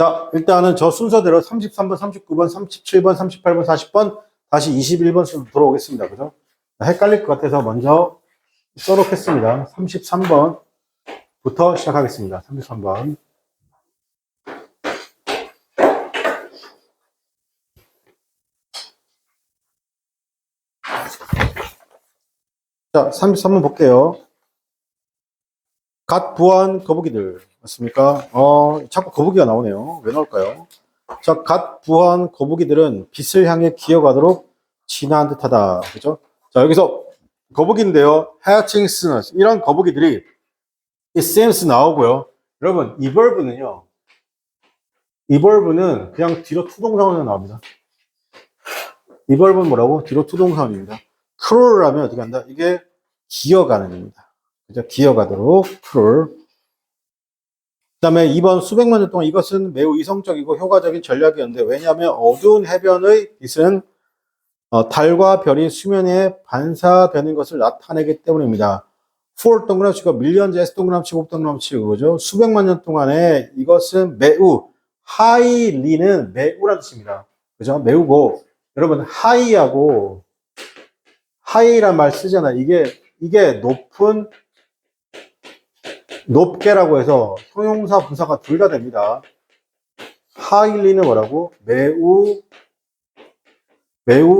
자, 일단은 저 순서대로 33번, 39번, 37번, 38번, 40번, 다시 21번 순서 돌아오겠습니다. 그죠? 헷갈릴 것 같아서 먼저 써놓겠습니다. 33번부터 시작하겠습니다. 33번. 자, 33번 볼게요. 갓 부화한 거북이들. 맞습니까? 자꾸 거북이가 나오네요. 왜 나올까요? 자, 갓 부화한 거북이들은 빛을 향해 기어가도록 진화한 듯하다. 그죠? 자, 여기서 거북이인데요. hatching 이런 거북이들이 it seems 나오고요. 여러분, evolve는요. evolve는 그냥 뒤로 투동사원으로 나옵니다. evolve는 뭐라고? 뒤로 투동사원입니다. crawl하면 어떻게 한다? 이게 기어가는 입니다. 그죠? 기어가도록 crawl. 그 다음에 2번 수백만 년 동안 이것은 매우 이성적이고 효과적인 전략이었는데 왜냐하면 어두운 해변의 빛은 달과 별이 수면에 반사되는 것을 나타내기 때문입니다. for 동그라미치고 밀리언즈 S 동그라미치고 동그라미치고 그죠? 수백만 년 동안에 이것은 매우 highly는 매우라는 뜻입니다. 그죠? 매우고 여러분 high하고 high란 말 쓰잖아요. 이게 높게라고 해서 형용사 부사가 둘 다 됩니다. highly는 뭐라고? 매우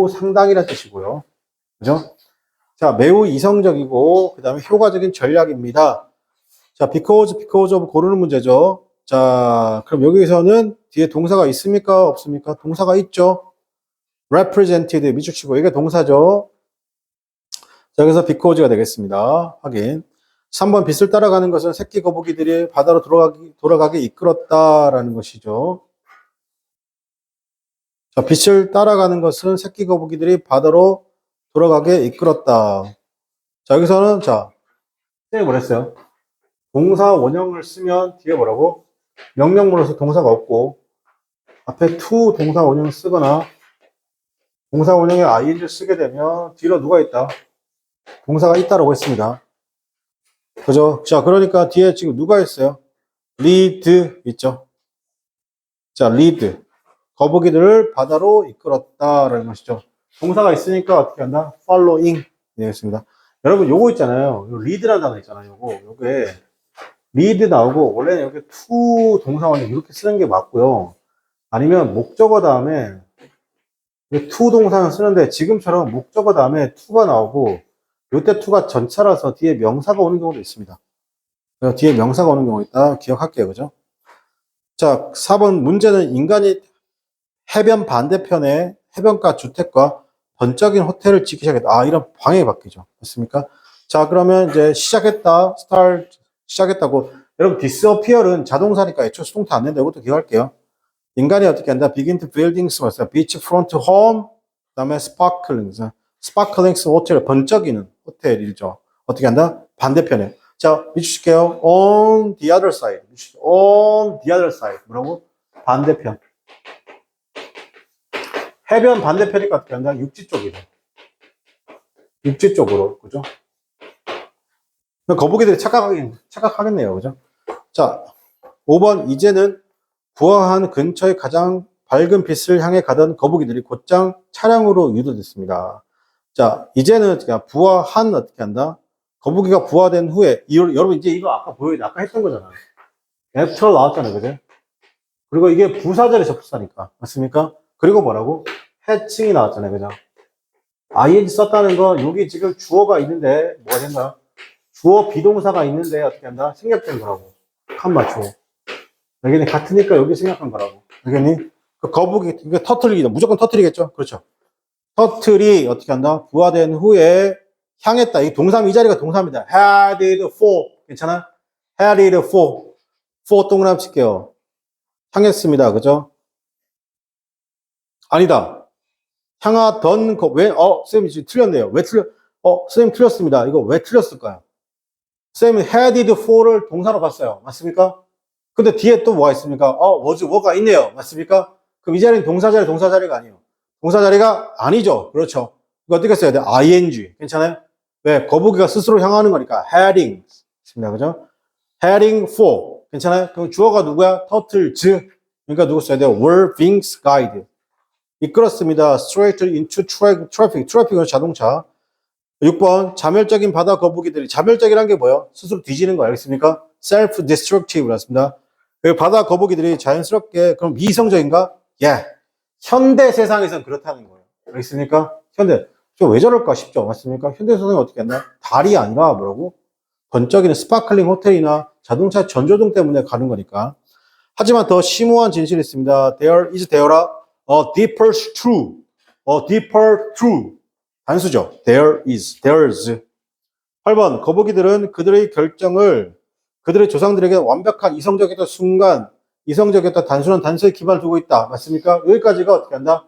상당이라는 뜻이고요. 그죠? 자, 매우 이성적이고, 그 다음에 효과적인 전략입니다. 자, because of 고르는 문제죠. 자, 그럼 여기서는 뒤에 동사가 있습니까? 없습니까? 동사가 있죠. represented 미축치고, 이게 동사죠. 자, 그래서 because가 되겠습니다. 확인. 3번 빛을 따라가는 것은 새끼 거북이들이 바다로 돌아가게 이끌었다라는 것이죠. 자, 빛을 따라가는 것은 새끼 거북이들이 바다로 돌아가게 이끌었다. 자, 여기서는, 자, 선생님이 뭐랬어요? 동사 원형을 쓰면 뒤에 뭐라고? 명령문으로서 동사가 없고, 앞에 to 동사 원형을 쓰거나, 동사 원형에 ing를 쓰게 되면 뒤로 누가 있다? 동사가 있다라고 했습니다. 그죠? 자, 그러니까 뒤에 지금 누가 있어요? lead 있죠? 자, lead. 거북이들을 바다로 이끌었다라는 것이죠. 동사가 있으니까 어떻게 한다? following 되겠습니다. 여러분 요거 있잖아요. 요 lead라는 단어 있잖아요. 요게 lead 나오고 원래는 여기 to 동사원이 이렇게 쓰는 게 맞고요. 아니면 목적어 다음에 to 동사는 쓰는데 지금처럼 목적어 다음에 to가 나오고 요때 to가 전차라서 뒤에 명사가 오는 경우도 있습니다. 뒤에 명사가 오는 경우 있다. 기억할게요. 그죠? 자, 4번 문제는 인간이 해변 반대편에 해변가 주택과 번쩍인 호텔을 짓기 시작했다. 아, 이런 방향이 바뀌죠. 맞습니까? 자, 그러면 이제 시작했다. 시작했다고. 여러분, disappear은 자동사니까 애초 수동태 안 된다. 이것도 기억할게요. 인간이 어떻게 한다? begin to buildings, beachfront home, 그 다음에 sparklings 호텔, 번쩍이는 호텔이죠. 어떻게 한다? 반대편에. 자, 미주실게요. on the other side. on the other side. 뭐라고? 반대편. 해변 반대편이니까 어떻게 한다? 육지 쪽이래. 육지 쪽으로. 그죠? 거북이들이 착각하겠네요. 그죠? 자, 5번. 이제는 부화한 근처의 가장 밝은 빛을 향해 가던 거북이들이 곧장 차량으로 유도됐습니다. 자, 이제는 부화한 어떻게 한다? 거북이가 부화된 후에, 여러분 이제 이거 아까 했던 거잖아요. 애프터 나왔잖아요. 그죠? 그리고 이게 부사절의 접수사니까. 맞습니까? 그리고 뭐라고? 해칭이 나왔잖아요. 그죠? ing 썼다는 건 여기 지금 주어가 있는데 뭐가 된다? 주어 비동사가 있는데 어떻게 한다? 생략된 거라고. 칸마 주어. 여기는 같으니까 여기 생략한 거라고. 알겠니? 그 거북이, 이게 터틀이다. 무조건 터틀이겠죠? 그렇죠. 터틀이 어떻게 한다? 부화된 후에 향했다. 이 동사, 이 자리가 동사입니다. headed for. 괜찮아? headed for. for 동그라미 칠게요. 향했습니다. 그죠? 아니다. 향하던 선생님이 지금 틀렸네요. 왜 선생님 틀렸습니다. 이거 왜 틀렸을까요? 선생님이 headed for를 동사로 봤어요. 맞습니까? 근데 뒤에 또 뭐가 있습니까? 뭐가 있네요. 맞습니까? 그럼 이 자리는 동사 자리가 아니에요. 동사 자리가 아니죠. 그렇죠. 이거 어떻게 써야 돼? ing. 괜찮아요? 왜? 거북이가 스스로 향하는 거니까. heading. 있습니다. 그죠? heading for. 괜찮아요? 그럼 주어가 누구야? turtles. 그러니까 누구 써야 돼요? were being guided. 이끌었습니다. straight into traffic. 트래픽은 자동차. 6번 자멸적인 바다 거북이들이 자멸적이란 게 뭐예요? 스스로 뒤지는 거 알겠습니까? self-destructive였습니다. 바다 거북이들이 자연스럽게 그럼 이성적인가? 예. 현대 세상에선 그렇다는 거예요. 알겠습니까? 현대. 왜 저럴까 싶죠? 맞습니까? 현대 세상은 어떻게 했나? 달이 아니라 뭐라고? 번쩍이는 스파클링 호텔이나 자동차 전조등 때문에 가는 거니까. 하지만 더 심오한 진실이 있습니다. There is a deeper truth. A deeper truth. 단수죠. there's. 8번, 거북이들은 그들의 결정을 그들의 조상들에게 완벽한 이성적이었던 순간, 이성적이었던 단순한 단서에 기반을 두고 있다. 맞습니까? 여기까지가 어떻게 한다?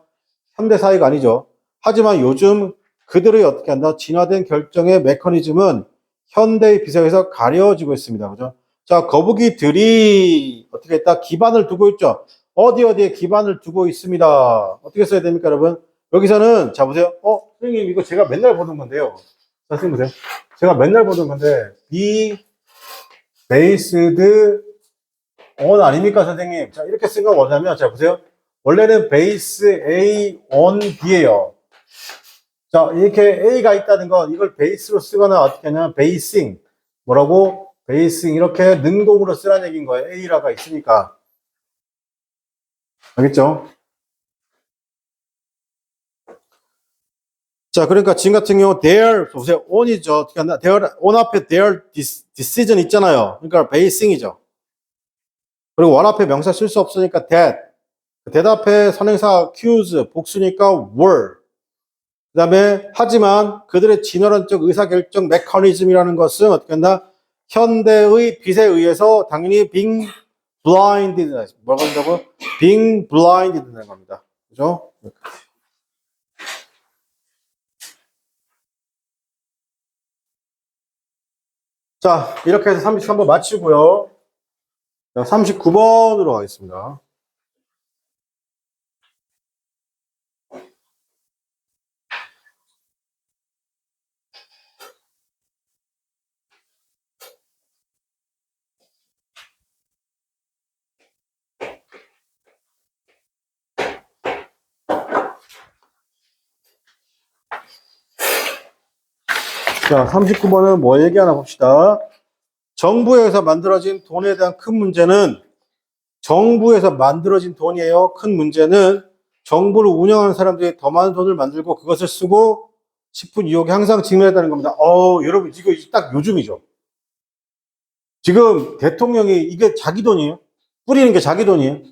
현대 사회가 아니죠. 하지만 요즘 그들의 어떻게 한다? 진화된 결정의 메커니즘은 현대의 비석에서 가려지고 있습니다. 그죠? 자, 거북이들이 어떻게 했다? 기반을 두고 있죠. 어디에 기반을 두고 있습니다. 어떻게 써야 됩니까, 여러분? 여기서는, 자, 보세요. 선생님, 이거 제가 맨날 보던 건데요. 자, 선생님 보세요. 제가 맨날 보던 건데, be based on 아닙니까, 선생님? 자, 이렇게 쓴 건 뭐냐면, 자, 보세요. 원래는 base A on B예요. 자, 이렇게 A가 있다는 건 이걸 베이스로 쓰거나 어떻게 하냐면 베이싱. 뭐라고? 베이싱. 이렇게 능동으로 쓰라는 얘기인 거예요. A라가 있으니까. 알겠죠? 자, 그러니까 지금 같은 경우 their 보세요. on이죠. 어떻게 한다? their on 앞에 their decision 있잖아요. 그러니까 basing이죠. 그리고 one 앞에 명사 쓸 수 없으니까 that. that 앞에 선행사 accuse 복수니까 were. 그다음에 하지만 그들의 진화론적 의사결정 메커니즘이라는 것은 어떻게 한다? 현대의 빛에 의해서 당연히 being blinded 뭐가 된다고? being blinded 되는 겁니다. 그죠? 자, 이렇게 해서 33번 마치고요. 자, 39번으로 가겠습니다. 자, 39번은 뭐 얘기하나 봅시다. 정부에서 만들어진 돈에 대한 큰 문제는 정부에서 만들어진 돈이에요. 큰 문제는 정부를 운영하는 사람들이 더 많은 돈을 만들고 그것을 쓰고 싶은 유혹에 항상 직면했다는 겁니다. 여러분, 이거 딱 요즘이죠. 지금 대통령이 이게 자기 돈이에요? 뿌리는 게 자기 돈이에요?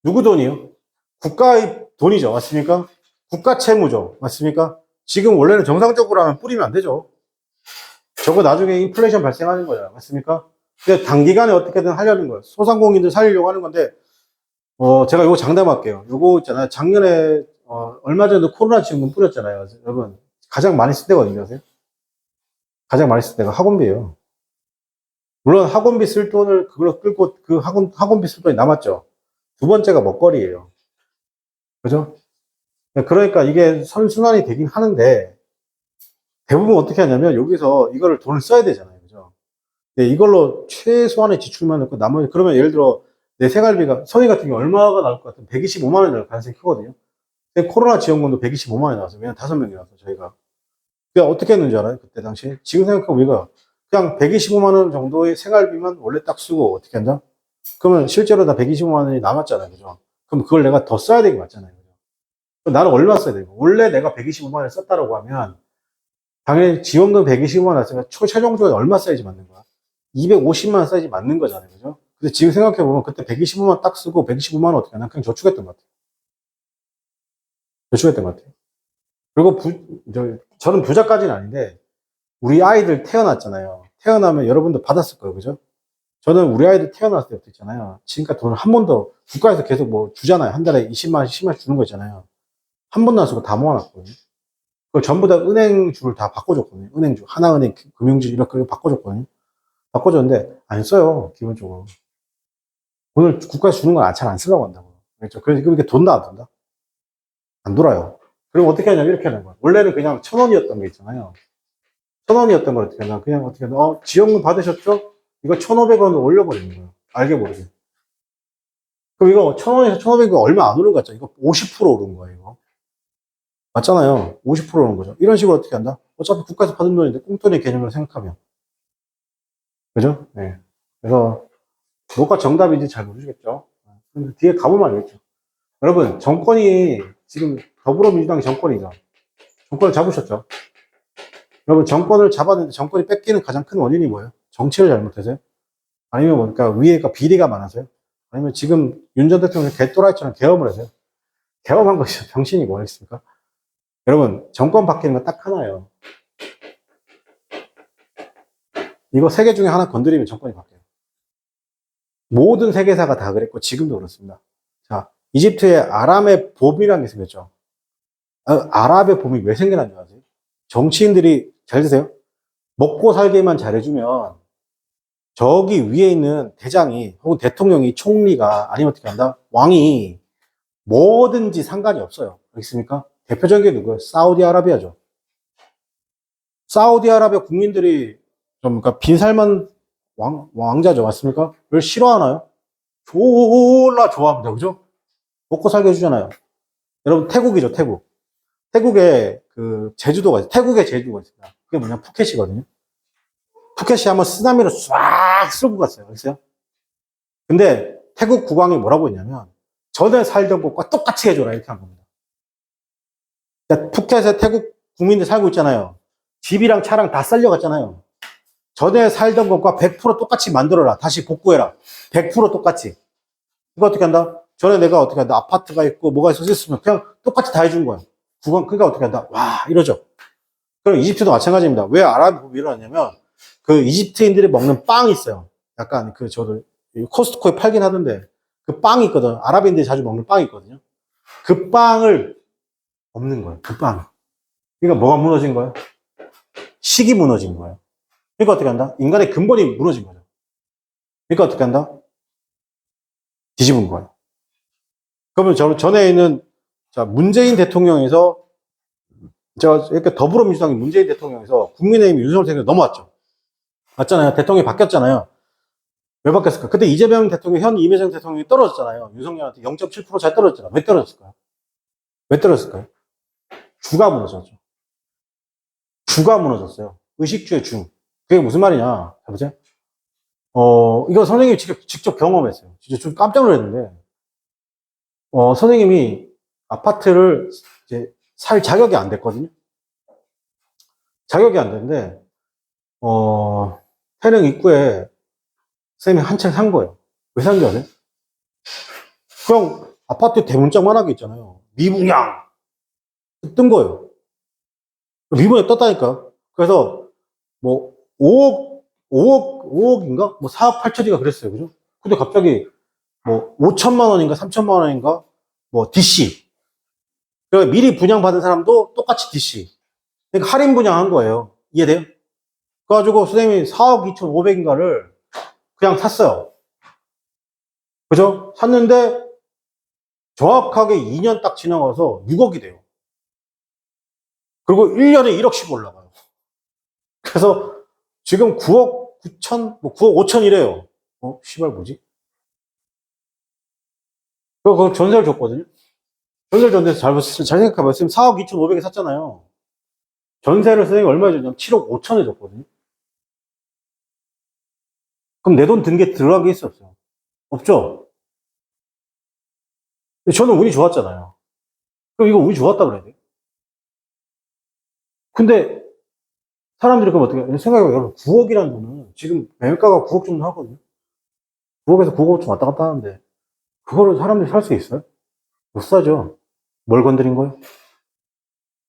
누구 돈이에요? 국가의 돈이죠. 맞습니까? 국가 채무죠. 맞습니까? 지금 원래는 정상적으로 하면 뿌리면 안 되죠. 저거 나중에 인플레이션 발생하는 거예요. 맞습니까? 근데 단기간에 어떻게든 하려는 거예요. 소상공인들 살리려고 하는 건데, 제가 이거 장담할게요. 이거 있잖아요. 작년에, 얼마 전에 코로나 지원금 뿌렸잖아요. 여러분, 가장 많이 쓸 때거든요. 아세요? 가장 많이 쓸 때가 학원비예요. 물론 학원비 쓸 돈을 그걸로 끌고 그 학원비 쓸 돈이 남았죠. 두 번째가 먹거리예요. 그죠? 그러니까 이게 선순환이 되긴 하는데, 대부분 어떻게 하냐면 여기서 이거를 돈을 써야 되잖아요. 그죠? 네, 이걸로 최소한의 지출만 넣고 나머지 그러면 예를 들어 내 생활비가 선의 같은 경우 얼마가 나올 것 같으면 125만 원이 나올 가능성이 크거든요. 근데 코로나 지원금도 125만 원이 나왔어요. 왜냐면 5명이라서 저희가. 그냥 어떻게 했는지 알아요? 그때 당시에. 지금 생각하면 우리가 그냥 125만 원 정도의 생활비만 원래 딱 쓰고 어떻게 한다? 그러면 실제로 다 125만 원이 남았잖아요. 그죠? 그럼 그걸 내가 더 써야 되게 맞잖아요. 그죠? 그럼 나는 얼마 써야 되고 원래 내가 125만 원을 썼다라고 하면 당연히 지원금 125만 원 왔으면 최종적으로 얼마 써야지 맞는 거야? 250만 원 써야지 맞는 거잖아요. 그죠? 근데 지금 생각해보면 그때 125만 원 딱 쓰고 125만 원 어떻게 하나? 그냥 저축했던 것 같아요. 저축했던 것 같아요. 그리고 저는 부자까지는 아닌데 우리 아이들 태어났잖아요. 태어나면 여러분도 받았을 거예요. 그죠? 저는 우리 아이들 태어났을 때부터 있잖아요. 지금까지 돈을 한 번도 국가에서 계속 뭐 주잖아요. 한 달에 20만 원씩, 10만 원씩 주는 거 있잖아요. 한 번도 안 쓰고 다 모아놨거든요. 그걸 전부 다 은행주를 다 바꿔줬거든요. 은행주. 하나은행, 금융주 이렇게 바꿔줬거든요. 바꿔줬는데 안 써요. 기본적으로. 돈을 국가에서 주는 건 잘 안 쓰려고 한다고. 그렇죠. 그래서 그렇게 돈도 안 돈다? 안 돌아요. 그럼 어떻게 하냐면 이렇게 하는 거예요. 원래는 그냥 1,000원이었던 게 있잖아요. 1,000원이었던 걸 어떻게 하냐. 그냥 어떻게 하냐. 지원금 받으셨죠? 이거 1,500원으로 올려버리는 거예요. 알게 모르게. 그럼 이거 1,000원에서 1,500원 얼마 안 오른 거 같죠? 이거 50% 오른 거예요, 이거. 맞잖아요. 50% 오른 거죠. 이런 식으로 어떻게 한다? 어차피 국가에서 받은 돈인데 꽁돈의 개념으로 생각하면. 그죠? 네. 그래서 뭐가 정답인지 잘 모르겠죠. 근데 뒤에 가보면 알겠죠. 여러분, 정권이 지금 더불어민주당 정권이죠. 정권을 잡으셨죠. 여러분, 정권을 잡았는데 정권이 뺏기는 가장 큰 원인이 뭐예요? 정치를 잘못해서요? 아니면 뭡니까? 위에가 비리가 많아서요? 아니면 지금 윤 전 대통령이 개또라이처럼 개엄을 해서요? 개엄한 것이 병신이 뭐겠습니까? 여러분, 정권 바뀌는 건 딱 하나예요. 이거 세 개 중에 하나 건드리면 정권이 바뀌어요. 모든 세계사가 다 그랬고, 지금도 그렇습니다. 자, 이집트에 아람의 봄이라는 게 생겼죠. 아랍의 봄이 왜 생겨난 줄 아세요? 정치인들이, 잘 드세요? 먹고 살기만 잘해주면, 저기 위에 있는 대장이, 혹은 대통령이, 총리가, 아니면 어떻게 한다? 왕이 뭐든지 상관이 없어요. 알겠습니까? 대표적인 게 누구예요? 사우디아라비아죠. 사우디아라비아 국민들이 좀, 그러니까 빈살만 왕자죠. 맞습니까? 왜 싫어하나요? 졸라 좋아합니다. 그죠? 먹고 살게 해주잖아요. 여러분, 태국이죠, 태국. 태국에 그 제주도가 있어요. 태국에 제주도가 있습니다. 그게 뭐냐, 푸켓이거든요. 푸켓이 한번 쓰나미로 싹 쓸고 갔어요. 그랬어요? 근데 태국 국왕이 뭐라고 했냐면, 전에 살던 곳과 똑같이 해줘라. 이렇게 한 겁니다. 그러니까 푸켓에 태국 국민들 살고 있잖아요. 집이랑 차랑 다 쌀려갔잖아요. 전에 살던 것과 100% 똑같이 만들어라. 다시 복구해라. 100% 똑같이. 이거 어떻게 한다? 전에 내가 어떻게 한다? 아파트가 있고 뭐가 있었으면 그냥 똑같이 다 해준 거야. 국왕, 그러니까 어떻게 한다? 와, 이러죠. 그럼 이집트도 마찬가지입니다. 왜 아랍이 일어났냐면, 그 이집트인들이 먹는 빵이 있어요. 약간 그 저도 코스트코에 팔긴 하던데, 그 빵이 있거든. 아랍인들이 자주 먹는 빵이 있거든요. 그 빵을 없는 거예요. 그 빵. 그러니까 뭐가 무너진 거예요? 식이 무너진 거예요. 그러니까 어떻게 한다? 인간의 근본이 무너진 거죠. 그러니까 어떻게 한다? 뒤집은 거예요. 그러면 전에 있는, 자, 문재인 대통령에서, 제가 이렇게 더불어민주당이 문재인 대통령에서 국민의힘 윤석열 대통령 넘어왔죠. 맞잖아요. 대통령이 바뀌었잖아요. 왜 바뀌었을까? 그때 이재명 대통령, 현 이재명 대통령이 떨어졌잖아요. 윤석열한테 0.7%잘 떨어졌잖아요. 왜 떨어졌을까요? 왜 떨어졌을까요? 주가 무너졌죠. 주가 무너졌어요. 의식주의 주. 그게 무슨 말이냐? 해보세요. 이거 선생님이 직접 경험했어요. 진짜 좀 깜짝 놀랐는데, 선생님이 아파트를 이제 살 자격이 안 됐거든요. 자격이 안 됐는데, 태릉 입구에 선생님이 한 채 산 거예요. 왜 산 줄 아세요? 그냥 아파트 대문짝만하게 있잖아요. 미분양! 뜬 거예요. 미분양 떴다니까. 그래서 뭐 5억인가? 뭐 4억 8천이가 그랬어요. 그죠? 근데 갑자기 뭐 5천만 원인가 3천만 원인가? 뭐 DC. 그러니까 미리 분양받은 사람도 똑같이 DC. 그러니까 할인 분양한 거예요. 이해돼요? 그래가지고 선생님이 4억 2,500인가를 그냥 샀어요. 그죠? 샀는데 정확하게 2년 딱 지나가서 6억이 돼요. 그리고 1년에 1억씩 올라가요. 그래서 지금 9억 9천, 뭐 9억 5천이래요. 씨발 뭐지? 그거 전세를 줬거든요. 전세를 줬는데 잘 생각해봐요. 지금 4억 2,500에 샀잖아요. 전세를 선생님이 얼마에 줬냐면 7억 5천에 줬거든요. 그럼 내 돈 든 게 들어간 게 있어 없어요? 없죠? 저는 운이 좋았잖아요. 그럼 이거 운이 좋았다 그래야 돼. 근데 사람들이 그럼 어떻게, 생각해봐요. 여러분, 9억이라는 돈은 지금 매매가가 9억 정도 하거든요. 9억에서 9억 좀 왔다 갔다 하는데, 그거를 사람들이 살 수 있어요? 못 사죠. 뭘 건드린 거예요?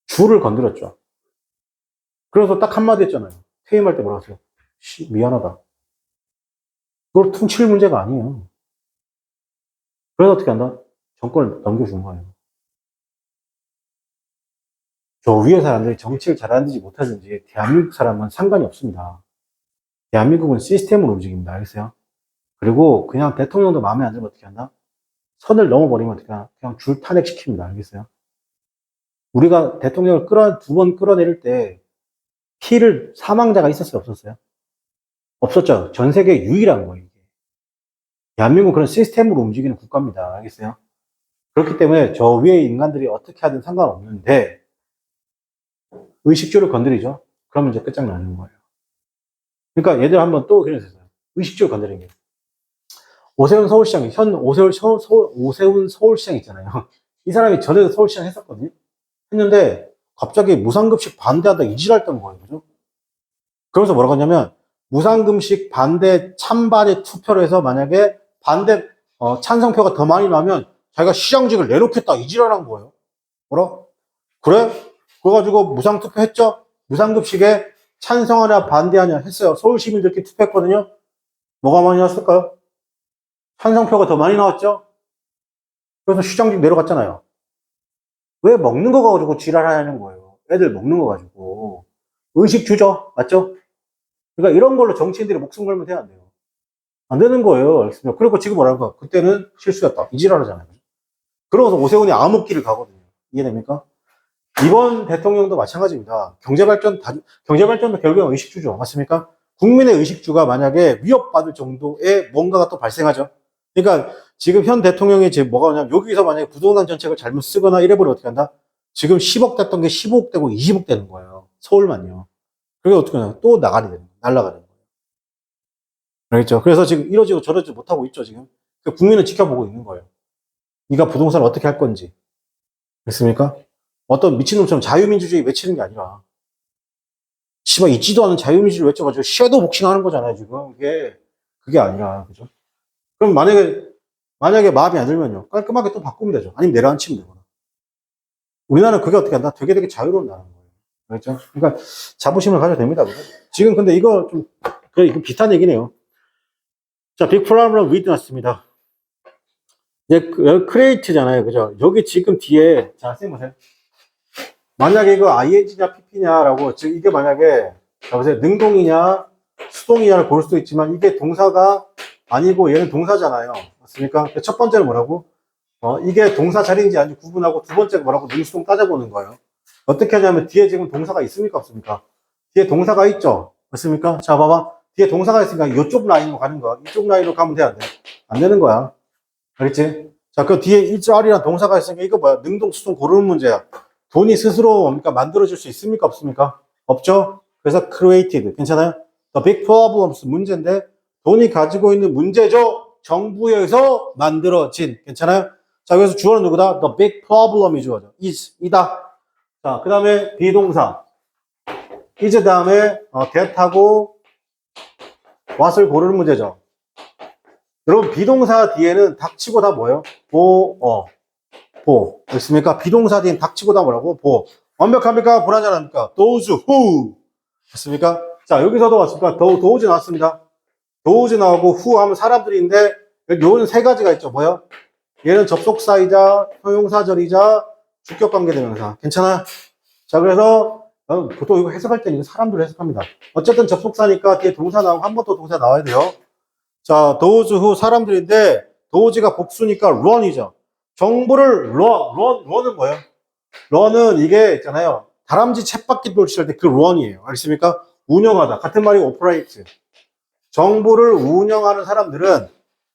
주를 건드렸죠. 그래서 딱 한마디 했잖아요. 퇴임할 때 뭐라고 하세요? 미안하다. 그걸 퉁칠 문제가 아니에요. 그래서 어떻게 한다? 정권을 넘겨준 거예요. 저 위에 사람들이 정치를 잘하는지 못하는지 대한민국 사람은 상관이 없습니다. 대한민국은 시스템으로 움직입니다. 알겠어요? 그리고 그냥 대통령도 마음에 안 들면 어떻게 한다? 선을 넘어버리면 어떻게 하나? 그냥 줄 탄핵시킵니다. 알겠어요? 우리가 대통령을 2번 끌어내릴 때 사망자가 있었어요? 없었어요? 없었죠. 전 세계 유일한 거예요. 이게. 대한민국은 그런 시스템으로 움직이는 국가입니다. 알겠어요? 그렇기 때문에 저 위에 인간들이 어떻게 하든 상관없는데 의식주를 건드리죠. 그러면 이제 끝장나는 거예요. 그러니까 얘들 한번 또 그런 거예요. 의식주를 건드리는 게. 오세훈 서울시장, 오세훈 서울시장 있잖아요. 이 사람이 전에도 서울시장 했었거든요. 했는데 갑자기 무상급식 반대한다 이질했던 거예요. 그죠? 그러면서 뭐라고 하냐면 무상급식 반대 찬반의 투표를 해서 만약에 반대 찬성표가 더 많이 나면 자기가 시장직을 내놓겠다 이질하는 거예요. 뭐라? 그래? 그래가지고 무상투표 했죠? 무상급식에 찬성하냐 반대하냐 했어요. 서울 시민들끼리 투표했거든요. 뭐가 많이 나왔을까요? 찬성표가 더 많이 나왔죠? 그래서 시장직 내려갔잖아요. 왜 먹는 거 가지고 지랄하냐는 거예요. 애들 먹는 거 가지고. 의식주죠. 맞죠? 그러니까 이런 걸로 정치인들이 목숨 걸면 돼야 안 돼요. 안 되는 거예요. 알겠습니다. 그리고 지금 뭐랄까. 그때는 실수였다. 이 지랄하잖아요. 그러고서 오세훈이 암흑기를 가거든요. 이해됩니까? 이번 대통령도 마찬가지입니다. 경제발전도 결국은 의식주죠. 맞습니까? 국민의 의식주가 만약에 위협받을 정도의 뭔가가 또 발생하죠. 그러니까 지금 현 대통령이 지금 뭐가 오냐면 여기서 만약에 부동산 정책을 잘못 쓰거나 이래버리면 어떻게 한다? 지금 10억 됐던 게 15억 되고 20억 되는 거예요. 서울만요. 그게 어떻게 하냐? 또 나가게 되는 거예요. 날아가는 거예요. 알겠죠? 그래서 지금 이러지고 저러지 못하고 있죠, 지금. 국민은 지켜보고 있는 거예요. 네가 부동산을 어떻게 할 건지. 됐습니까? 어떤 미친놈처럼 자유민주주의 외치는 게 아니라, 씨발, 있지도 않은 자유민주주의 외쳐가지고 섀도우 복싱 하는 거잖아요, 지금. 그게 아니라, 그죠? 그럼 만약에 마음에 안 들면요. 깔끔하게 또 바꾸면 되죠. 아니면 내려앉히면 되거나. 우리나라는 그게 어떻게 한다? 되게 자유로운 나라인 거예요. 그렇죠? 그러니까 자부심을 가져도 됩니다, 그죠? 지금 근데 이거 좀, 그래, 이거 비슷한 얘기네요. 자, 빅 프로그램 위드 났습니다. 이제 크리에이트잖아요, 그죠? 여기 지금 뒤에, 자, 선생님 보세요. 만약에 이거 ing냐 pp냐라고, 즉 이게 만약에 보세요. 능동이냐 수동이냐를 고를 수도 있지만 이게 동사가 아니고 얘는 동사잖아요. 맞습니까? 첫 번째는 뭐라고? 이게 동사 자리인지 아닌지 구분하고 두 번째가 뭐라고? 능수동 따져보는 거예요. 어떻게 하냐면 뒤에 지금 동사가 있습니까? 없습니까? 뒤에 동사가 있죠? 맞습니까? 자, 봐봐. 뒤에 동사가 있으니까 이쪽 라인으로 가는 거야. 이쪽 라인으로 가면 돼, 안 돼? 안 되는 거야. 알겠지? 자, 그 뒤에 일자리란 동사가 있으니까 이거 뭐야? 능동, 수동 고르는 문제야. 돈이 스스로 뭡니까? 만들어질 수 있습니까? 없습니까? 없죠? 그래서 created. 괜찮아요? The big problems. 문제인데, 돈이 가지고 있는 문제죠? 정부에 의해서 만들어진. 괜찮아요? 자, 그래서 주어는 누구다? The big problem이 주어져. 이다. 자, 그 다음에 비동사. is 다음에, that하고 what을 고르는 문제죠. 여러분, 비동사 뒤에는 닥치고 다 뭐예요? 됐습니까? 비동사 뒤엔 닥치고 다 뭐라고? 완벽합니까? 불완전합니까? those who. 됐습니까? 자, 여기서도 왔습니까? those 나왔습니다. those 나오고 who 하면 사람들인데, 요는 세 가지가 있죠. 뭐요? 얘는 접속사이자, 형용사절이자, 주격관계대명사. 괜찮아요? 자, 그래서, 보통 이거 해석할 때는 사람들로 해석합니다. 어쨌든 접속사니까 뒤에 동사 나오고 한 번 더 동사 나와야 돼요. 자, those who 사람들인데, those가 복수니까 run이죠. 정보를 run은 뭐예요? run은 이게 있잖아요. 다람쥐 쳇바퀴 돌실 때 그 run이에요. 알겠습니까? 운영하다. 같은 말이 operate. 정보를 운영하는 사람들은,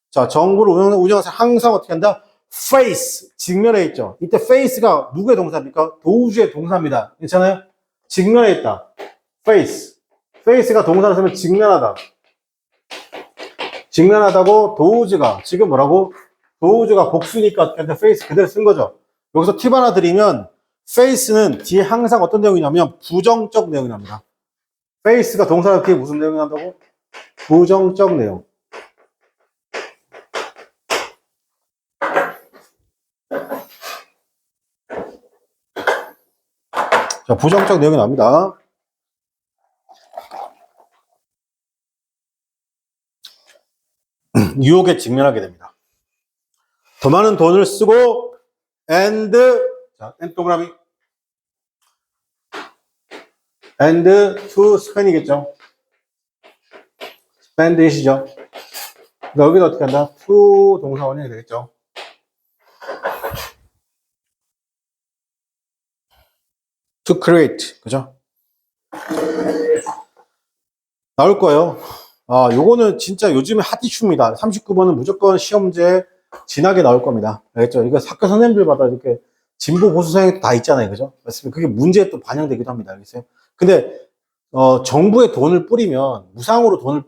자, 정보를 운영하는 사람 항상 어떻게 한다? face. 직면에 있죠. 이때 face가 누구의 동사입니까? 도우주의 동사입니다. 괜찮아요? 직면에 있다. face. face가 동사를 쓰면 직면하다. 직면하다고 도우즈가 지금 뭐라고? 도우즈가 복수니까 face 그대로 쓴 거죠. 여기서 팁 하나 드리면 face는 뒤에 항상 어떤 내용이 나면 부정적 내용이 납니다. face가 동사가 뒤에 무슨 내용이 난다고? 부정적 내용. 자, 부정적 내용이 납니다. 유혹에 직면하게 됩니다. 더 많은 돈을 쓰고 and 동그라미 and to spend이겠죠. spend it이죠. 여기도 어떻게 한다? to 동사 원형이 되겠죠. to create 그죠? 나올 거예요. 요거는 진짜 요즘에 핫 이슈입니다. 39번은 무조건 시험지에 진하게 나올 겁니다. 알겠죠? 이거 학교 선생님들마다 이렇게 진보 보수 성향이 다 있잖아요. 그죠? 맞습니다. 그게 문제에 또 반영되기도 합니다. 알겠어요? 근데, 정부에 돈을 뿌리면, 무상으로 돈을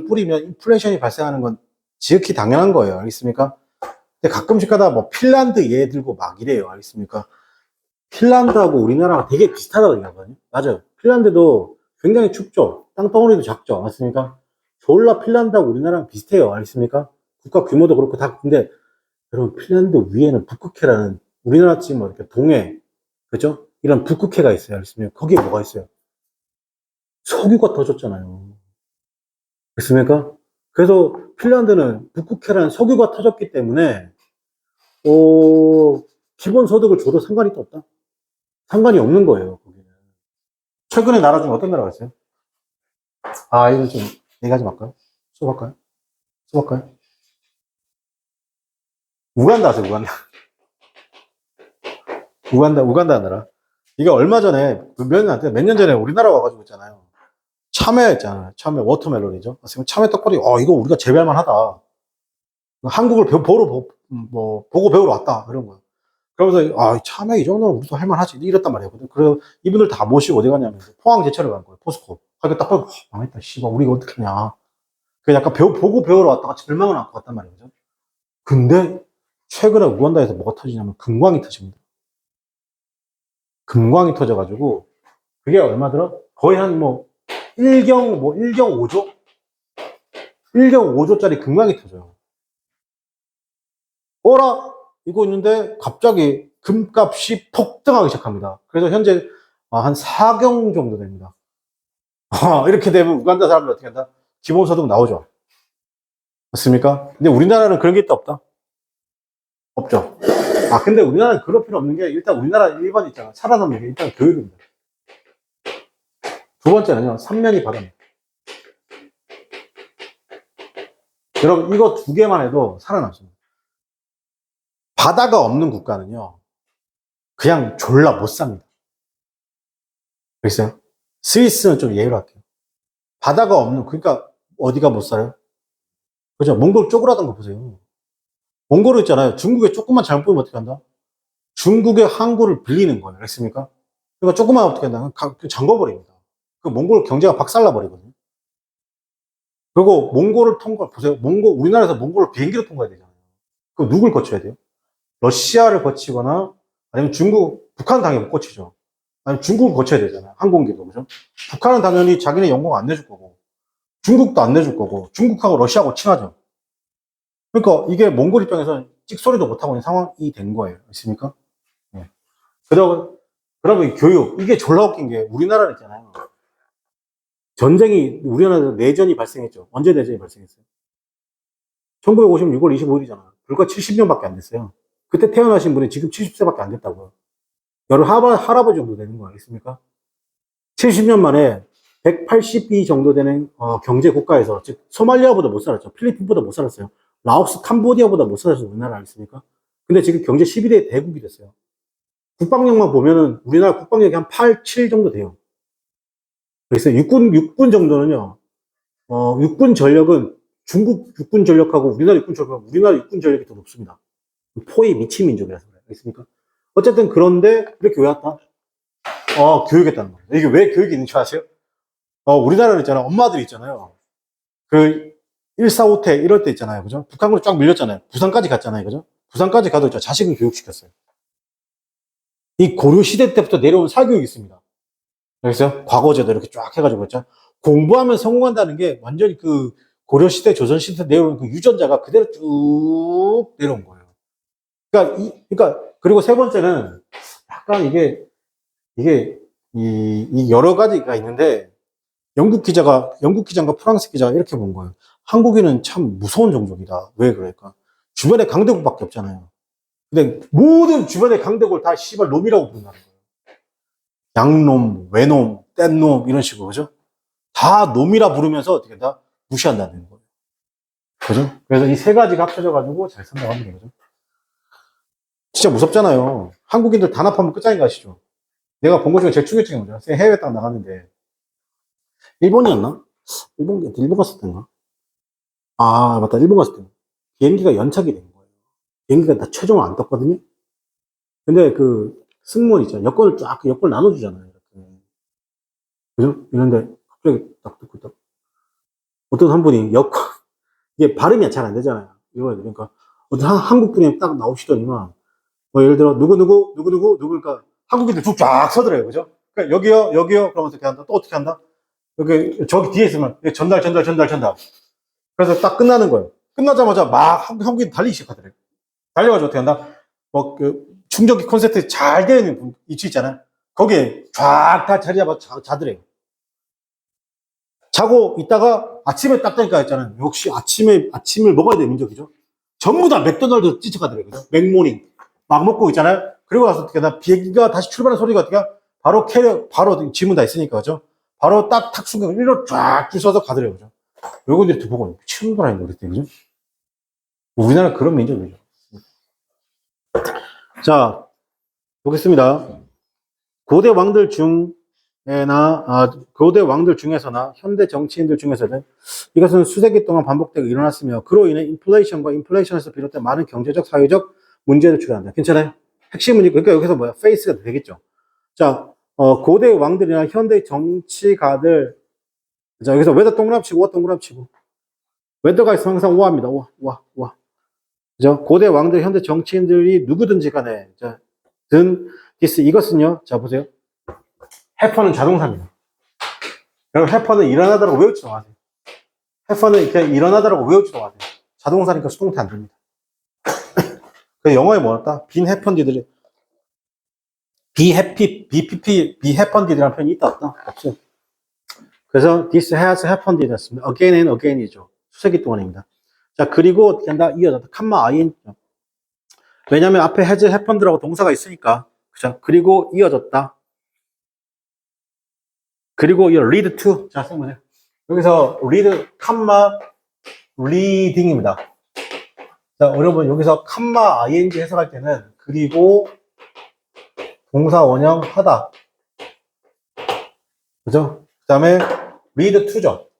뿌리면 인플레이션이 발생하는 건 지극히 당연한 거예요. 알겠습니까? 근데 가끔씩 하다 뭐 핀란드 예 들고 막 이래요. 알겠습니까? 핀란드하고 우리나라가 되게 비슷하다고 얘기하거든요. 맞아요. 핀란드도 굉장히 춥죠. 땅덩어리도 작죠. 맞습니까? 졸라 핀란드하고 우리나라랑 비슷해요. 알겠습니까? 국가 규모도 그렇고 다. 근데 여러분 핀란드 위에는 북극해라는 우리나라 지금 뭐 이렇게 동해, 그죠? 이런 북극해가 있어요. 알겠습니까? 거기에 뭐가 있어요? 석유가 터졌잖아요. 알겠습니까? 그래서 핀란드는 북극해라는 석유가 터졌기 때문에 기본소득을 줘도 상관이 또 없다. 상관이 없는 거예요. 거기는. 최근에 나라 중에 어떤 나라가 있어요? 이거 좀 얘기하지 말까요? 수업할까요? 수업할까요? 우간다 아세요? 우간다. 우간다 나라. 이게 얼마 전에, 몇 년 전에 우리나라 와가지고 있잖아요. 참외 있잖아요. 참외, 워터멜론이죠. 참외 떡거리, 이거 우리가 재배할만 하다. 한국을 보고 배우러 왔다. 이런 거예요. 그러면서, 참외 이 정도는 우리도 할만하지. 이랬단 말이에요. 그래서 이분들 다 모시고 어디 가냐면, 포항 제철을 간 거예요. 포스코. 딱 보고, 망했다. 씨발, 우리가 어떡하냐. 그 약간 보고 배우러 왔다가 절망을 안고 왔단 말이죠. 근데, 최근에 우간다에서 뭐가 터지냐면, 금광이 터집니다. 금광이 터져가지고, 그게 얼마 들어? 거의 한 1경 5조? 1경 5조짜리 금광이 터져요. 어라? 이거 있는데, 갑자기 금값이 폭등하기 시작합니다. 그래서 현재, 한 4경 정도 됩니다. 이렇게 되면 우간다 사람들 어떻게 한다? 기본소득 나오죠. 맞습니까? 근데 우리나라는 그런 게 있다, 없다? 없죠. 근데 우리나라는 그럴 필요 없는 게, 일단 우리나라 1번 있잖아. 살아남는 게 일단 교육입니다. 두 번째는요, 삼면이 바다입니다. 여러분, 이거 두 개만 해도 살아남습니다. 바다가 없는 국가는요, 그냥 졸라 못 삽니다. 알겠어요? 스위스는 좀 예외로 할게요. 바다가 없는, 그러니까 어디가 못 살아요? 그죠? 몽골 쪼그라든 거 보세요. 몽골은 있잖아요. 중국에 조금만 잘못 보면 어떻게 한다? 중국의 항구를 빌리는 거예요. 알겠습니까? 그러니까 조금만 어떻게 한다? 잠궈버립니다. 그 몽골 경제가 박살나 버리거든요. 그리고 몽골을 보세요. 우리나라에서 몽골을 비행기로 통과해야 되잖아요. 그 누굴 거쳐야 돼요? 러시아를 거치거나 아니면 북한 당연히 못 거치죠. 아니면 중국을 거쳐야 되잖아요. 항공기도, 그죠? 북한은 당연히 자기네 영공 안 내줄 거고, 중국도 안 내줄 거고, 중국하고 러시아하고 친하죠. 그러니까 이게 몽골 입장에서는 찍소리도 못하고 있는 상황이 된 거예요. 있습니까? 네. 그러면 이 교육, 이게 졸라 웃긴 게 우리나라는 있잖아요. 우리나라에서 내전이 발생했죠. 언제 내전이 발생했어요? 1950년 6월 25일이잖아. 불과 70년밖에 안 됐어요. 그때 태어나신 분이 지금 70세밖에 안 됐다고요. 여러 할아버지 정도 되는 거 아니겠습니까? 70년 만에 180위 정도 되는 경제 국가에서, 즉 소말리아보다 못 살았죠. 필리핀보다 못 살았어요. 라오스, 캄보디아보다 못 살았어요. 우리나라 아니겠습니까? 근데 지금 경제 11대 대국이 됐어요. 국방력만 보면은 우리나라 국방력이 한 8, 7 정도 돼요. 그래서 육군 정도는요. 육군 전력은 중국 육군 전력하고 우리나라 육군 전력이 더 높습니다. 포의 미친 민족이라서 그래요. 알겠습니까? 어쨌든 그런데 이렇게 왜 왔다? 교육했다는 거예요. 이게 왜 교육이 있는 줄 아세요? 우리나라는 있잖아요. 엄마들이 있잖아요. 그 145태 이럴 때 있잖아요. 그죠? 북한으로 쫙 밀렸잖아요. 부산까지 갔잖아요. 그죠? 부산까지 가도 있죠. 자식은 교육시켰어요. 이 고려 시대 때부터 내려온 사교육이 있습니다. 알겠어요? 과거제도 이렇게 쫙 해가지고 있죠. 공부하면 성공한다는 게 완전히 그 고려 시대, 조선 시대 내려온 그 유전자가 그대로 쭉 내려온 거예요. 그러니까 그리고 세 번째는 약간 이게 여러 가지가 있는데 영국 기자인가 프랑스 기자가 이렇게 본 거예요. 한국인은 참 무서운 종족이다. 왜 그럴까? 주변에 강대국밖에 없잖아요. 근데 모든 주변의 강대국을 다 씨발 놈이라고 부른다는 거예요. 양놈, 외놈, 뗀놈 이런 식으로 그죠? 다 놈이라 부르면서 어떻게 다 무시한다는 거예요. 그죠? 그래서 이 세 가지가 합쳐져가지고 잘 산다고 합니다. 그죠? 진짜 무섭잖아요. 한국인들 단합하면 끝장인 거 아시죠? 내가 본 것 중에 제일 충격적인 거죠. 해외 딱 나갔는데 일본이었나? 일본 갔을 때인가? 아, 맞다. 일본 갔을 때. 비행기가 연착이 된 거예요. 비행기가 다 최종을 안 떴거든요? 근데 그 승무원 있잖아요. 여권을 쫙, 여권 나눠주잖아요. 이렇게. 그죠? 이런데 갑자기 딱 듣고 딱. 어떤 한 분이 여권, 이게 발음이 잘 안 되잖아요. 이거 그러니까 어떤 한국 분이 딱 나오시더니만 뭐 예를 들어 누구 그러니까 한국인들 쭉 쫙 서더래요. 그죠? 그러니까 여기요. 그럼 어떻게 한다? 또 어떻게 한다? 여기 저기 뒤에 있으면 전달. 그래서 딱 끝나는 거예요. 끝나자마자 막 한국인 달리기 시작하더래요. 달려가지고 어떻게 한다? 뭐 그 충전기 콘센트 잘 되어 있는 위치 있잖아요. 거기에 쫙 다 자리 잡아 자더래요. 자고 있다가 아침에 딱 되니까 했잖아요. 역시 아침을 먹어야 돼 민족이죠. 전부 다 맥도날드 찌쳐가더라고요. 맥모닝 막 먹고 있잖아요. 그리고 나서 어떻게 나 비행기가 다시 출발하는 소리가 어떻게 바로 캐리어 바로 지문 다 있으니까 그죠. 바로 딱 탁순간 일로 쫙줄 서서 가더라고요. 그죠? 외국인들이 보고 미친놈들아 이거 그랬대 그죠. 우리나라 그런 민족이죠. 자 보겠습니다. 고대 왕들 중에서나 현대 정치인들 중에서는 이것은 수세기 동안 반복되고 일어났으며 그로 인해 인플레이션에서 비롯된 많은 경제적, 사회적 문제를 초래한다. 괜찮아요? 핵심은 그러니까 여기서 뭐야? 페이스가 되겠죠. 자, 고대 왕들이나 현대 정치가들 자, 여기서 웨더 동그라치고 와 동그라치고 웨더가 있으면 항상 우아입니다. 우아. 그죠? 고대 왕들, 현대 정치인들이 누구든지 간에 자, 이것은요. 자, 보세요. 해퍼는 자동사입니다. 여러분, 해퍼는 일어나다라고 외우지도 마세요. 해퍼는 이렇게 일어나다라고 외우지도 마세요. 자동사니까 수동태 안 됩니다. 그 영어에 뭐였다? 빈 해펀디들이, 비해펀디드라는 표현이 있다, 없다? 없어요. 그래서 this has happened 됐습니다. again and again이죠. 수세기 동안입니다. 자, 그리고 어떻게 한다? 이어졌다. 칸마 ing. 왜냐면 앞에 has happened라고 동사가 있으니까. 그죠? 그리고 이어졌다. 그리고 이 lead to. 자, 써보세요. 여기서 read, 칸마, reading입니다. 자, 여러분, 여기서 칸마 ing 해석할 때는 그리고 동사 원형 하다. 그죠? 그 다음에 read to죠.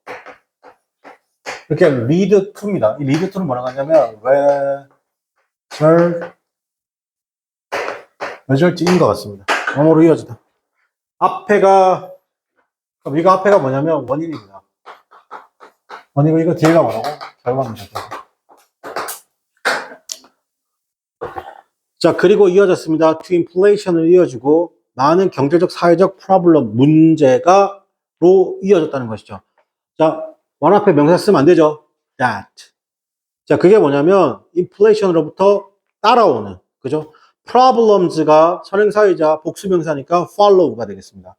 이렇게 read to입니다. 이 read to는 뭐라고 하냐면, result인 것 같습니다. 영어로 이어지다. 앞에가 뭐냐면 원인입니다. 원인이고 이거 뒤에가 뭐라고? 결과입니다. 자, 그리고 이어졌습니다. to inflation을 이어지고 많은 경제적, 사회적 프로블럼, 문제가로 이어졌다는 것이죠. 자, 원 앞에 명사 쓰면 안 되죠. that. 자, 그게 뭐냐면 inflation으로부터 따라오는, 그죠? problems가 선행사이자 복수명사니까 follow가 되겠습니다.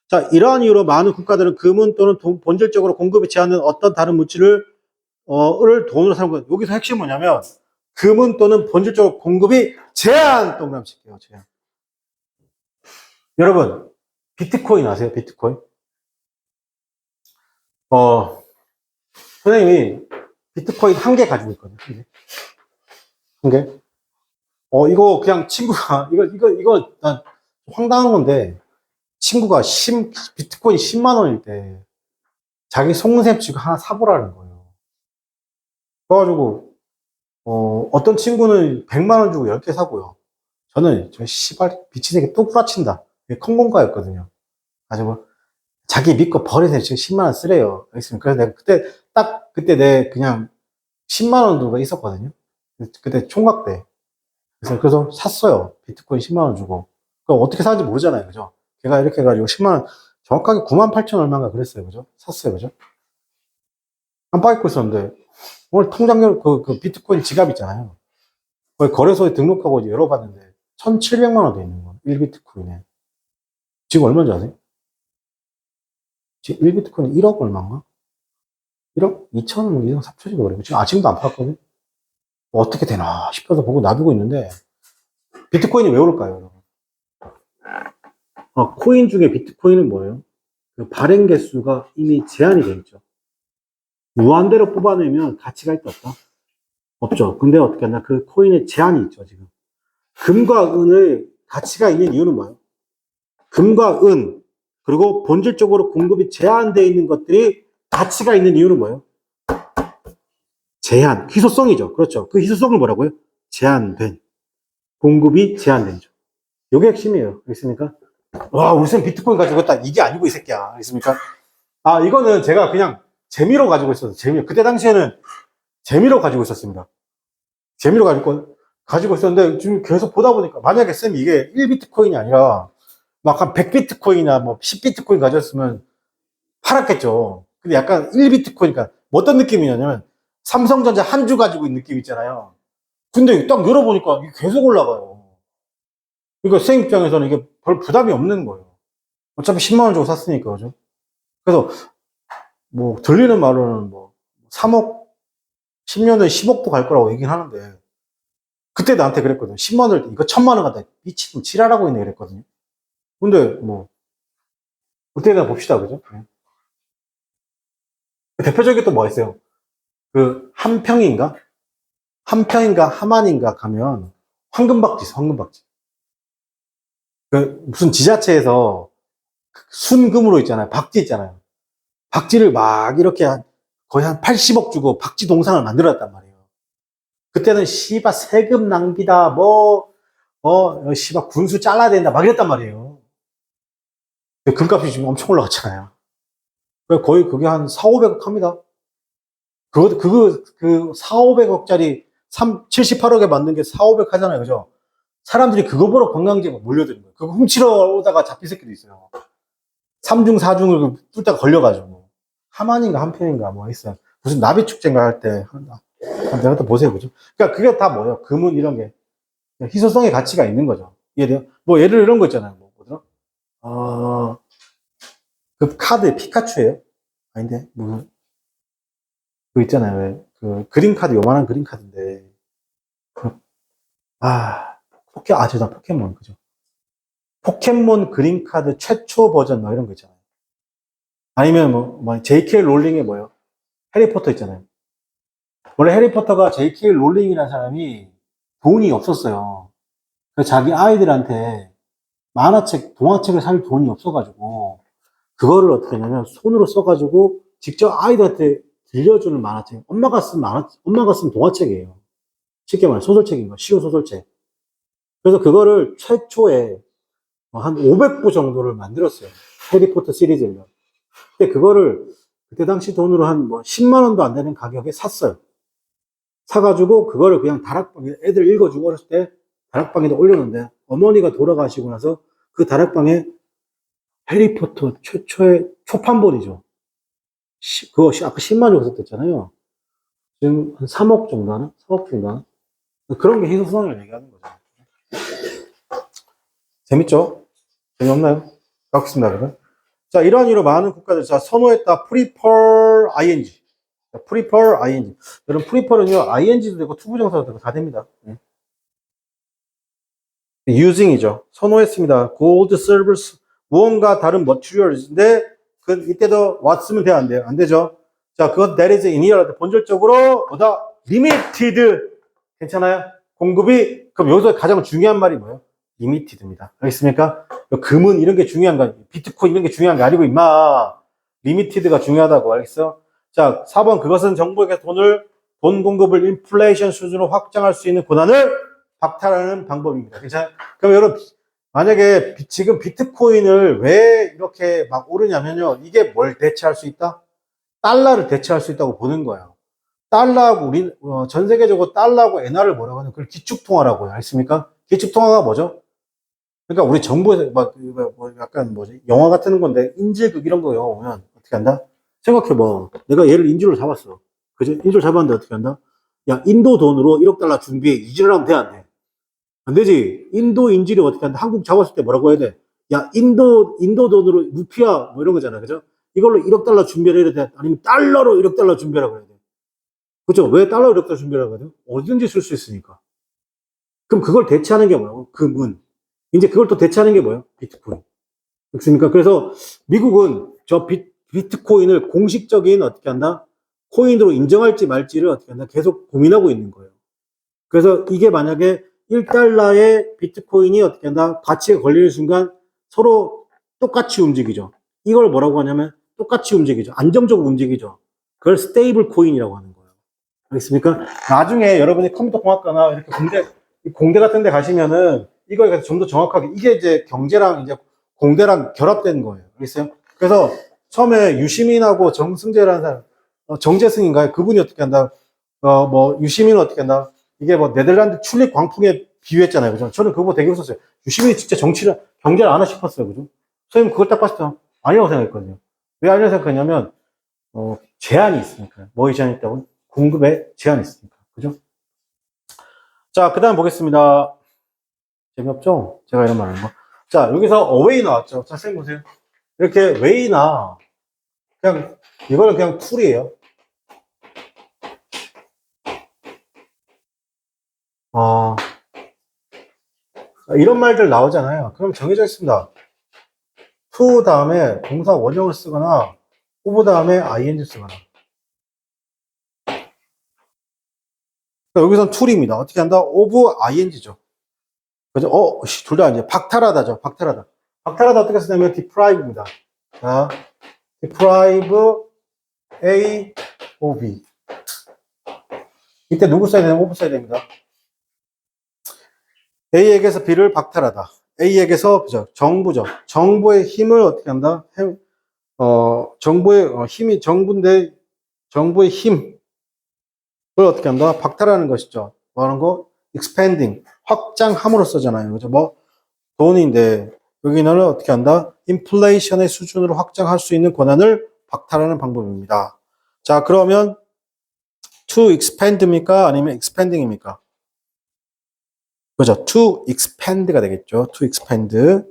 자, 이러한 이유로 많은 국가들은 금은 또는 본질적으로 공급하지 않는 어떤 다른 물질을 돈으로 사는 것. 여기서 핵심은 뭐냐면 금은 또는 본질적으로 공급이 제한 동그라미 칠게요. 제한. 여러분 비트코인 아세요? 비트코인? 선생님이 비트코인 한 개 가지고 있거든요. 한 개. 이거 그냥 친구가 이거 난 황당한 건데 친구가 비트코인 10만 원일 때 자기 속눈썹 치고 하나 사보라는 거예요. 그래가지고 어떤 친구는 100만 원 주고 10개 사고요. 저는 저 씨발 미친새끼 또 구라친다. 컴공가였거든요. 아주 뭐 자기 믿고 버리세요. 지금 10만 원 쓰래요. 알겠습니까? 그래서 내가 그때 내 그냥 10만 원 정도 있었거든요. 그때 총각 때. 그래서 샀어요. 비트코인 10만 원 주고. 그럼 어떻게 사는지 모르잖아요. 그죠? 걔가 이렇게 해가지고 10만 원, 정확하게 9만 8천 얼마인가 그랬어요. 그죠? 샀어요. 그죠? 깜빡 잊고 있었는데, 오늘 통장, 그 비트코인 지갑 있잖아요. 거기 거래소에 등록하고 열어봤는데, 1,700만 원 돼 있는 거예요. 1비트코인에. 지금 얼마인지 아세요? 지금 1비트코인 1억 얼마인가? 1억 2천원, 2억 3천이고 그래요. 지금 아직도 안 팔았거든요. 어떻게 되나 싶어서 보고 놔두고 있는데, 비트코인이 왜 오를까요, 여러분? 코인 중에 비트코인은 뭐예요? 그 발행 개수가 이미 제한이 되어 있죠. 무한대로 뽑아내면 가치가 있다 없다? 없죠. 근데 어떻게 하나 그 코인에 제한이 있죠, 지금. 금과 은의 가치가 있는 이유는 뭐예요? 금과 은, 그리고 본질적으로 공급이 제한되어 있는 것들이 가치가 있는 이유는 뭐예요? 제한, 희소성이죠. 그렇죠. 그 희소성을 뭐라고요? 제한된. 공급이 제한된죠. 이게 핵심이에요. 알겠습니까? 와, 우리 쌤 비트코인 가지고 있다. 이게 아니고 이 새끼야. 알겠습니까? 아, 이거는 제가 그냥 재미로 가지고 있었어요. 재미. 그때 당시에는 재미로 가지고 있었습니다. 재미로 가지고 있었는데 지금 계속 보다 보니까 만약에 쌤이 이게 1비트코인이 아니라 막 한 100비트코인이나 뭐 10비트코인 가졌으면 팔았겠죠. 근데 약간 1비트코인이니까 뭐 어떤 느낌이냐면 삼성전자 한 주 가지고 있는 느낌 있잖아요. 근데 딱 열어보니까 이게 계속 올라가요. 그러니까 쌤 입장에서는 이게 별 부담이 없는 거예요. 어차피 10만 원 주고 샀으니까, 그죠? 그래서 뭐 들리는 말로는 뭐 3억, 10년에 10억도 갈 거라고 얘기는 하는데 그때 나한테 그랬거든요. 10만 원, 이거 1000만 원 갖다 미치면 지랄하고 있네 그랬거든요. 근데 뭐 그때나 봅시다, 그죠? 대표적인 또 뭐가 있어요? 그 한평인가? 한평인가 하만인가 가면 황금박쥐 있어, 황금박쥐. 그 무슨 지자체에서 순금으로 있잖아요. 박쥐 있잖아요. 박쥐를 막 이렇게 거의 한 80억 주고 박쥐 동상을 만들었단 말이에요. 그때는 씨바 세금 낭비다, 씨바 군수 잘라야 된다, 막 이랬단 말이에요. 금값이 지금 엄청 올라갔잖아요. 거의 그게 한 4, 500억 합니다. 그 4, 500억짜리 78억에 만든 게 4, 500 하잖아요. 그죠? 사람들이 그거 보러 관광지에 몰려드는 거예요. 그거 훔치러 오다가 잡힌 새끼도 있어요. 3중, 4중을 뚫다가 걸려가지고. 하만인가 한편인가 뭐 있어요. 무슨 나비축제인가 할 때. 내가 또 보세요. 그죠? 그러니까 그게 다 뭐예요? 금은 이런 게. 희소성의 가치가 있는 거죠. 이해돼요? 뭐 예를 이런 거 있잖아요. 뭐더라? 그 카드 피카츄예요? 아닌데? 뭐, 그 있잖아요. 왜? 그 그린 카드, 요만한 그린 카드인데. 아, 죄송합니다. 포켓몬. 그죠? 포켓몬 그린 카드 최초 버전 뭐 이런 거 있잖아요. 아니면 JK 롤링의 뭐예요? 해리포터 있잖아요. 원래 해리포터가 JK 롤링이라는 사람이 돈이 없었어요. 그래서 자기 아이들한테 만화책, 동화책을 살 돈이 없어가지고, 그거를 어떻게 하냐면, 손으로 써가지고, 직접 아이들한테 들려주는 만화책. 엄마가 쓴 동화책이에요. 쉽게 말해, 소설책인 거, 시오 소설책. 그래서 그거를 최초에 한 500부 정도를 만들었어요. 해리포터 시리즈를. 근데 그거를 그때 당시 돈으로 한 10만 원도 안 되는 가격에 샀어요. 사가지고 그거를 그냥 다락방에 애들 읽어주고 어렸을 때 다락방에다 올렸는데 어머니가 돌아가시고 나서 그 다락방에 해리포터 최초의 초판본이죠. 그거 아까 10만 원 줬었잖아요. 지금 한 3억 정도 하나? 4억 정도 하나? 그런 게 희소성을 얘기하는 거죠. 재밌죠? 재미없나요? 갖겠습니다, 그러면. 자, 이러한 이유로 많은 국가들, 자, 선호했다. prefer ing. prefer ing. 여러분, prefer은요, ing도 되고, 투부정사도 되고, 다 됩니다. using이죠. 선호했습니다. gold, silver, 무언가 다른 materials인데, 이때도 what 쓰면 돼요, 안 돼요? 안 되죠? 자, 그것 that is in here. 본질적으로, limited. 괜찮아요? 공급이, 그럼 여기서 가장 중요한 말이 뭐예요? 리미티드입니다. 알겠습니까? 금은 이런 게 중요한 거 아니에요. 비트코인 이런 게 중요한 게 아니고 임마. 리미티드가 중요하다고 알겠어? 자, 4번 그것은 정부에게 돈 공급을 인플레이션 수준으로 확장할 수 있는 권한을 박탈하는 방법입니다. 괜찮아요? 그럼 여러분 만약에 지금 비트코인을 왜 이렇게 막 오르냐면요. 이게 뭘 대체할 수 있다? 달러를 대체할 수 있다고 보는 거예요. 달러하고 전 세계적으로 달러하고 엔화를 뭐라고 하는 그걸 기축통화라고 해요. 알겠습니까? 기축통화가 뭐죠? 그러니까 우리 정부에서 약간 영화 같은 건데 인질극 이런 거 영화 보면 어떻게 한다? 생각해봐. 내가 얘를 인질로 잡았어. 그죠? 인질로 잡았는데 어떻게 한다? 야, 인도 돈으로 1억 달러 준비해. 이질을 하면 돼, 안 돼? 안 되지. 인도 인질이 어떻게 한다? 한국 잡았을 때 뭐라고 해야 돼? 야, 인도 돈으로 루피아 뭐 이런 거잖아. 그죠? 이걸로 1억 달러 준비를 해야 돼. 아니면 달러로 1억 달러 준비하라고 해야 돼. 그죠? 왜 달러 1억 달러 준비하라고 해야 돼? 어디든지 쓸 수 있으니까. 그럼 그걸 대체하는 게 뭐라고? 금은. 이제 그걸 또 대체하는 게 뭐예요? 비트코인. 그렇습니까? 그래서 미국은 저 비트코인을 공식적인 어떻게 한다? 코인으로 인정할지 말지를 어떻게 한다? 계속 고민하고 있는 거예요. 그래서 이게 만약에 1달러의 비트코인이 어떻게 한다? 가치가 걸리는 순간 서로 똑같이 움직이죠. 이걸 뭐라고 하냐면 똑같이 움직이죠. 안정적으로 움직이죠. 그걸 스테이블 코인이라고 하는 거예요. 알겠습니까? 나중에 여러분이 컴퓨터 공학과나 이렇게 공대 같은 데 가시면은 이거에 대해서 좀 더 정확하게 이게 이제 경제랑 이제 공대랑 결합된 거예요. 알겠어요? 그래서 처음에 유시민하고 정승재라는 사람, 정재승인가요? 그분이 어떻게 한다? 뭐 유시민은 어떻게 한다? 이게 뭐 네덜란드 출입 광풍에 비유했잖아요. 그죠? 저는 그거 되게 웃었어요. 유시민이 진짜 정치를, 경제를 아나 싶었어요. 그죠? 선생님 그걸 딱 봤을 때 아니라고 생각했거든요. 왜 아니라고 생각했냐면, 제한이 있으니까요. 뭐에 제한이 있다고? 공급에 제한이 있으니까. 그죠? 자, 그 다음 보겠습니다. 재미없죠? 제가 이런 말 하는 거. 자, 여기서 어웨이 나왔죠. 자, 선생님 보세요. 이렇게 웨이나, 그냥, 이거는 그냥 툴이에요. 어, 이런 말들 나오잖아요. 그럼 정해져 있습니다. to 다음에 동사 원형을 쓰거나, of 다음에 ing 쓰거나. 여기선 툴입니다. 어떻게 한다? of ing죠. 그죠? 둘 다 이제 박탈하다죠. 박탈하다. 박탈하다 어떻게 쓰냐면 deprive입니다. 자, deprive A, O, B. 이때 누구 써야 되냐? of 써야 됩니다. A에게서 B를 박탈하다. A에게서, 그죠? 정부죠. 정부의 힘을 어떻게 한다? 정부의 힘이 정부인데, 정부의 힘을 어떻게 한다? 박탈하는 것이죠. 뭐 하는 거? expanding. 확장함으로써잖아요. 그죠? 뭐, 돈인데, 여기는 어떻게 한다? 인플레이션의 수준으로 확장할 수 있는 권한을 박탈하는 방법입니다. 자, 그러면 to expand입니까? 아니면 expanding입니까? 그죠? to expand가 되겠죠. to expand.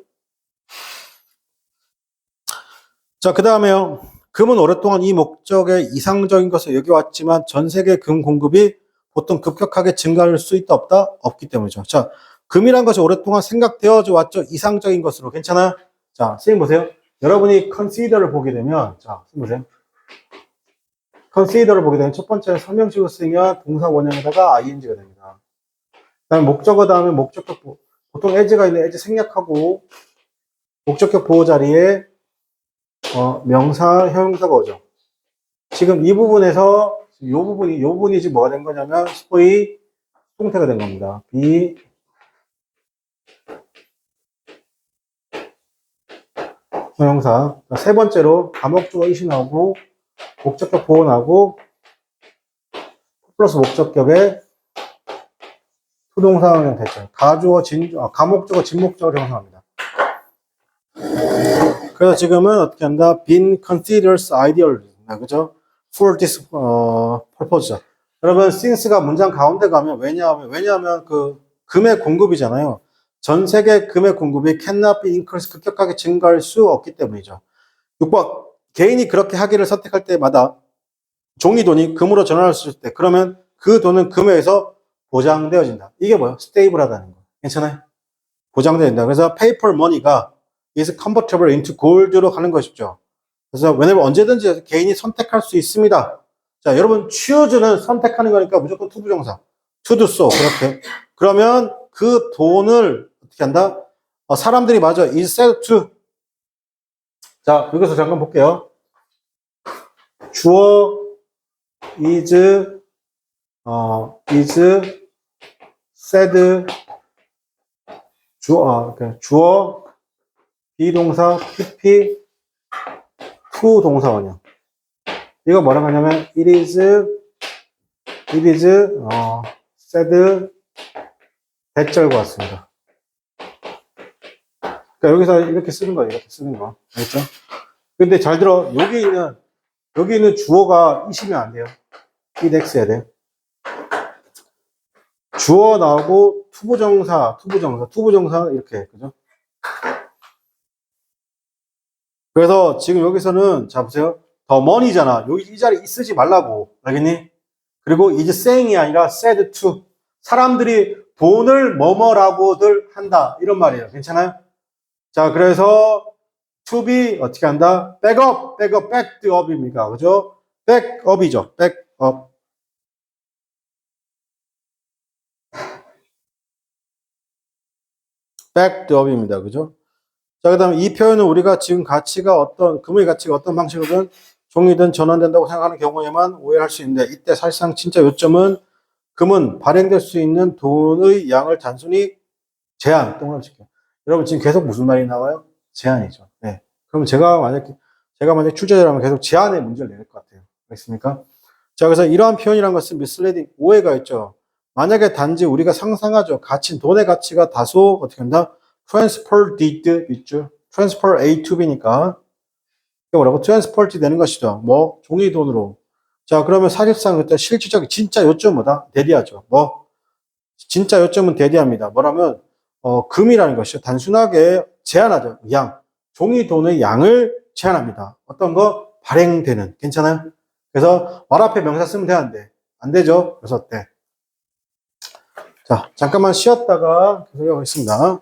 자, 그 다음에요. 금은 오랫동안 이 목적에 이상적인 것을 여겨왔지만 전 세계 금 공급이 보통 급격하게 증가할 수 있다 없다? 없기 때문이죠. 자, 금이란 것이 오랫동안 생각되어져 왔죠. 이상적인 것으로. 괜찮아요? 자, 선생님 보세요. 여러분이 consider를 보게 되면, 자, 선생님 보세요. consider를 보게 되면 첫 번째는 설명식을 쓰면 동사 원형에다가 ing가 됩니다. 그 다음에 목적어 다음에 목적격 보호. 보통 as가 있는 as 생략하고 목적격 보호 자리에 명사, 형용사가 오죠. 지금 이 부분에서 요 부분이 지금 뭐가 된 거냐면 소위 수동태가 된 겁니다. be 형용사. 세 번째로 다목적어 이시 나오고 목적격 보호 나오고 플러스 목적격에 수동사 형태죠. 가목적어 진목적어를 형성합니다. 그래서 지금은 어떻게 한다? been considers ideal. 그죠? for this purpose. 여러분, since가 문장 가운데 가면 왜냐하면 그 금의 공급이잖아요. 전 세계 금의 공급이 cannot be increased 급격하게 증가할 수 없기 때문이죠. 6번 개인이 그렇게 하기를 선택할 때마다 종이 돈이 금으로 전환할 수 있을 때 그러면 그 돈은 금에 의해서 보장되어진다. 이게 뭐예요? 스테이블하다는 거. 괜찮아요? 보장된다. 그래서 paper money가 is convertible into gold로 가는 것이죠. 그래서 왜냐면 언제든지 개인이 선택할 수 있습니다. 자, 여러분 choose는 선택하는 거니까 무조건 to 부정사. to do so. 그렇게. 그러면 그 돈을 어떻게 한다? 사람들이 맞아. is said to. 자, 여기서 잠깐 볼게요. 주어 is said 주어 비동사 pp to 동사 원형. 이거 뭐라고 하냐면 it is said 대절과 같습니다. 그러니까 여기서 이렇게 쓰는 거예요. 이렇게 쓰는 거. 알겠죠? 근데 잘 들어. 여기 있는 주어가 이시면 안 돼요. it x야 돼. 주어 나오고 투부정사 이렇게. 그죠? 그래서 지금 여기서는 자 보세요. 더 money잖아. 여기 이 자리 쓰지 말라고. 알겠니? 그리고 is saying이 아니라 said to. 사람들이 돈을 뭐뭐라고들 한다. 이런 말이에요. 괜찮아요? 자, 그래서 to be 어떻게 한다? backed up입니까? 그죠? backup이죠. backup. backed up입니다. 그죠? 자, 그 다음에 이 표현은 우리가 지금 가치가 금의 가치가 어떤 방식으로든 종이든 전환된다고 생각하는 경우에만 오해할 수 있는데, 이때 사실상 진짜 요점은 금은 발행될 수 있는 돈의 양을 단순히 제한, 동그라미 칠게요. 여러분 지금 계속 무슨 말이 나와요? 제한이죠. 네. 그럼 제가 만약 출제자라면 계속 제한의 문제를 내릴 것 같아요. 알겠습니까? 자, 그래서 이러한 표현이란 것은 misleading, 오해가 있죠. 만약에 단지 우리가 상상하죠. 돈의 가치가 다소 어떻게 한다? transferred 있죠. transfer A to B니까 이게 뭐라고? transferred 되는 것이죠. 뭐 종이 돈으로. 자, 그러면 사실상 그때 실질적인 진짜 요점은 뭐다? 대디하죠. 뭐 진짜 요점은 대디합니다. 뭐라면 금이라는 것이요. 단순하게 제한하죠. 양. 종이 돈의 양을 제한합니다. 어떤 거? 발행되는. 괜찮아요? 그래서 말 앞에 명사 쓰면 되는데 안 되죠? 그래서 네. 자, 잠깐만 쉬었다가 계속 하겠습니다.